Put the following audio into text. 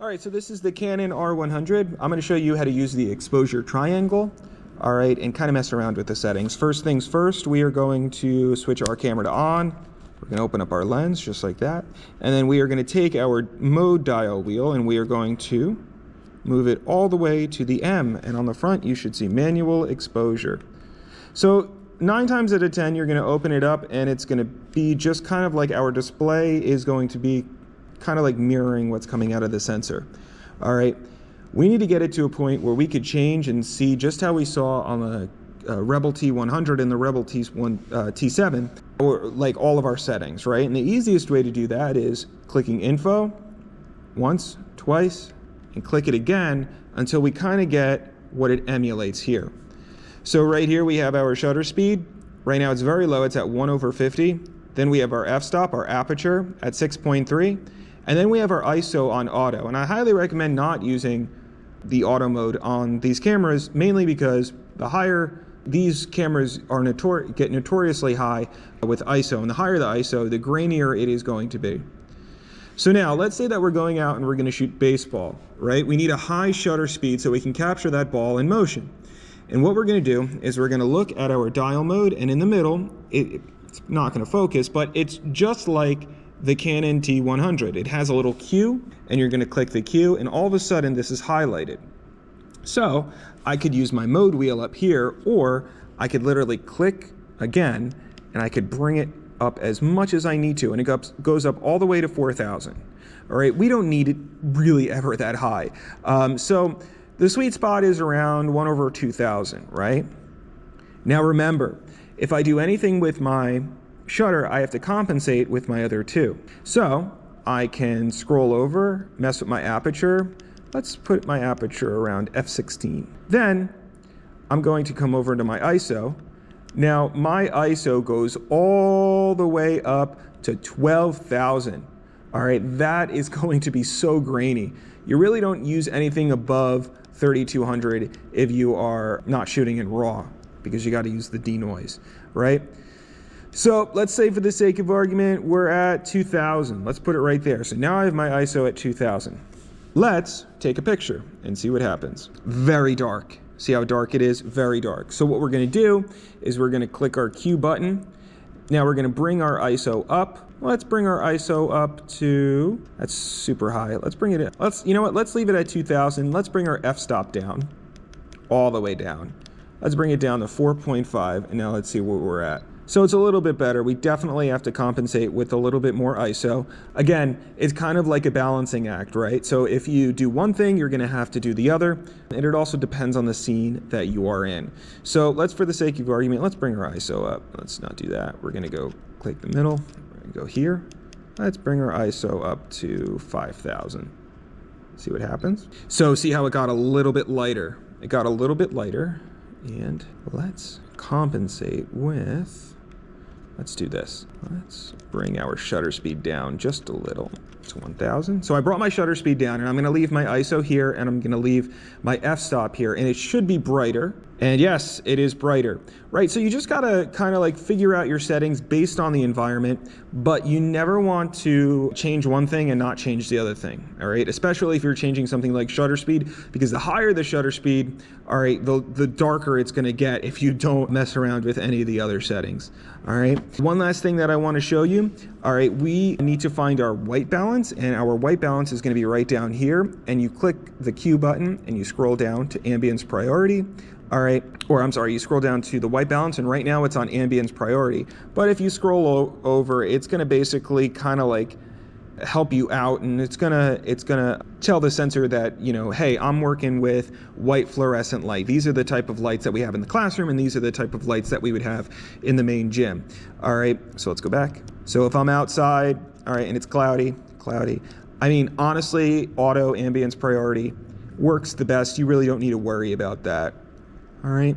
All right, so this is the Canon R100. I'm going to show you how to use the exposure triangle, all right, and kind of mess around with the settings. First things first, we are going to switch our camera to on. We're going to open up our lens just like that. And then we are going to take our mode dial wheel and we are going to move it all the way to the M. And on the front, you should see manual exposure. So 9 times out of 10, you're going to open it up and it's going to be just kind of like our display is going to be kind of like mirroring what's coming out of the sensor. All right, we need to get it to a point where we could change and see just how we saw on the Rebel T100 and the Rebel T7, or like all of our settings, right? And the easiest way to do that is clicking Info once, twice, and click it again until we kind of get what it emulates here. So right here we have our shutter speed. Right now it's very low, it's at 1/50. Then we have our f-stop, our aperture at 6.3. And then we have our ISO on auto. And I highly recommend not using the auto mode on these cameras, mainly because the higher these cameras are get notoriously high with ISO. And the higher the ISO, the grainier it is going to be. So now let's say that we're going out and we're going to shoot baseball, right? We need a high shutter speed so we can capture that ball in motion. And what we're going to do is we're going to look at our dial mode, and in the middle, it's not going to focus, but it's just like the Canon T100. It has a little Q, and you're going to click the Q, and all of a sudden this is highlighted. So I could use my mode wheel up here, or I could literally click again, and I could bring it up as much as I need to, and it goes up all the way to 4,000. All right, we don't need it really ever that high. So the sweet spot is around 1/2000, right? Now remember, if I do anything with my shutter, I have to compensate with my other two. So I can scroll over, mess with my aperture. Let's put my aperture around f16. Then I'm going to come over to my ISO. Now my ISO goes all the way up to 12,000. All right, that is going to be so grainy. You really don't use anything above 3200 if you are not shooting in RAW, because you got to use the denoise, right? So let's say for the sake of argument, we're at 2000. Let's put it right there. So now I have my ISO at 2000. Let's take a picture and see what happens. Very dark. See how dark it is? Very dark. So what we're going to do is we're going to click our Q button. Now we're going to bring our ISO up. Let's bring our ISO up to, that's super high. Let's bring it in. You know what? Let's leave it at 2000. Let's bring our f-stop down, all the way down. Let's bring it down to 4.5, and now let's see where we're at. So it's a little bit better. We definitely have to compensate with a little bit more ISO. Again, it's kind of like a balancing act, right? So if you do one thing, you're gonna have to do the other. And it also depends on the scene that you are in. So let's, for the sake of argument, let's bring our ISO up. Let's not do that. We're gonna go click the middle. We're gonna go here. Let's bring our ISO up to 5,000. See what happens? So see how it got a little bit lighter. It got a little bit lighter. And let's compensate with, let's do this. Let's bring our shutter speed down just a little to 1000. So I brought my shutter speed down, and I'm gonna leave my ISO here, and I'm gonna leave my f-stop here, and it should be brighter. And yes, it is brighter, right? So you just gotta kind of like figure out your settings based on the environment, but you never want to change one thing and not change the other thing, all right? Especially if you're changing something like shutter speed, because the higher the shutter speed, all right, the darker it's gonna get if you don't mess around with any of the other settings, all right? One last thing that I wanna show you, all right, we need to find our white balance, and our white balance is gonna be right down here, and you click the Q button and you scroll down to ambience priority. All right, or I'm sorry, you scroll down to the white balance, and right now it's on ambience priority. But if you scroll over, it's gonna basically kind of like help you out, and it's gonna tell the sensor that, you know, hey, I'm working with white fluorescent light. These are the type of lights that we have in the classroom, and these are the type of lights that we would have in the main gym. All right, so let's go back. So if I'm outside, all right, and it's cloudy, I mean, honestly, auto ambience priority works the best. You really don't need to worry about that. All right.